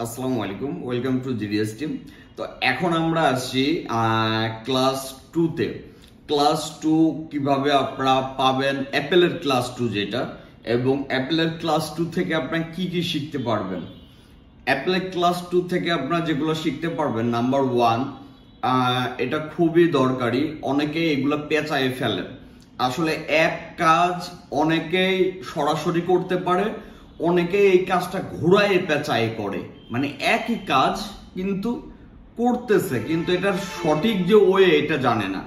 আসসালামু আলাইকুম, welcome to GDS team. তো এখন আমরা আসছি ক্লাস 2 তে। ক্লাস 2 কিভাবে আপনারা পাবেন, অ্যাপেলের ক্লাস 2 যেটা, এবং অ্যাপেলের ক্লাস 2 থেকে আপনারা কি কি শিখতে পারবেন। অ্যাপেলের ক্লাস 2 থেকে আপনারা যেগুলো শিখতে পারবেন, নাম্বার 1, এটা খুবই দরকারি। অনেকে এগুলো পেঁচায় ফেলেন। আসলে এক কাজ অনেকেই সরাসরি করতে পারে, অনেকে এই কাজটা ঘোরায় পেঁচায় করে, মানে একই কাজ কিন্তু করতেছে, কিন্তু এটার সঠিক যে ওয়ে এটা জানে না।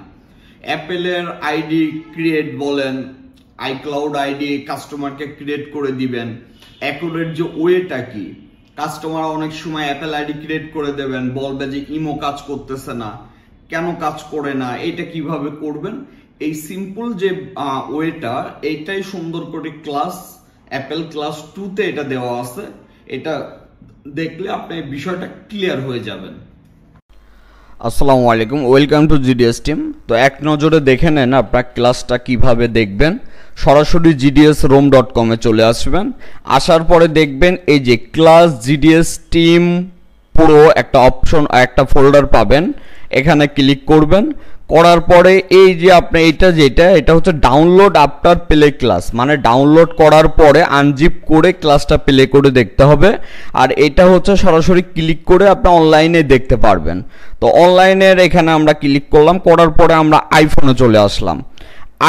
অ্যাপেলের আইডি ক্রিয়েট বলেন, আইক্লাউড আইডি কাস্টমারকে ক্রিয়েট করে দিবেন, অ্যাকাউন্টের যে ওয়েটা কি, কাস্টমার অনেক সময় অ্যাপেল আইডি ক্রিয়েট করে দেবেন, বলবে যে ইমো কাজ করতেছে না, কেন কাজ করে না, এটা কিভাবে করবেন, এই সিম্পল যে ওয়েটা, এইটাই সুন্দর করে ক্লাস অ্যাপেল ক্লাস 2 তে এটা দেওয়া আছে। এটা দেখলে আপনি বিষয়টা ক্লিয়ার হয়ে যাবেন। আসসালামু আলাইকুম, ওয়েলকাম টু জিডিএস টিম। তো এক নজরে দেখে নেন আপনার ক্লাসটা কিভাবে দেখবেন। সরাসরি gdsrom.com এ চলে আসবেন। আসার পরে দেখবেন এই যে ক্লাস GDS TM Pro একটা অপশন, একটা ফোল্ডার পাবেন। এখানে ক্লিক করবেন, করার পরে এই যে আপনি এটা হচ্ছে ডাউনলোড আফটার প্লে ক্লাস, মানে ডাউনলোড করার পরে আনজিপ করে ক্লাসটা প্লে করে দেখতে হবে। আর এটা হচ্ছে সরাসরি ক্লিক করে আপনি অনলাইনে দেখতে পারবেন। তো অনলাইনের এখানে আমরা ক্লিক করলাম, করার পরে আমরা আইফোনে চলে আসলাম।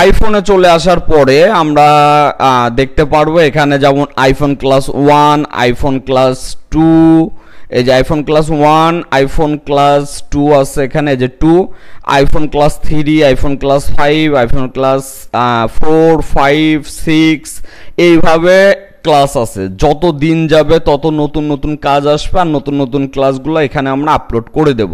আইফোনে চলে আসার পরে আমরা দেখতে পারবো এখানে যেমন আইফোন ক্লাস 1, আইফোন ক্লাস 2, এই যে আইফোন ক্লাস 1, আইফোন ক্লাস 2 আছে এখানে, এই যে 2, iPhone class 3, iPhone class 5, iPhone class 4, 5, 6, এইভাবে ক্লাস আছে। যত দিন যাবে তত নতুন নতুন কাজ আসবে, আর নতুন নতুন ক্লাসগুলো এখানে আমরা আপলোড করে দেব।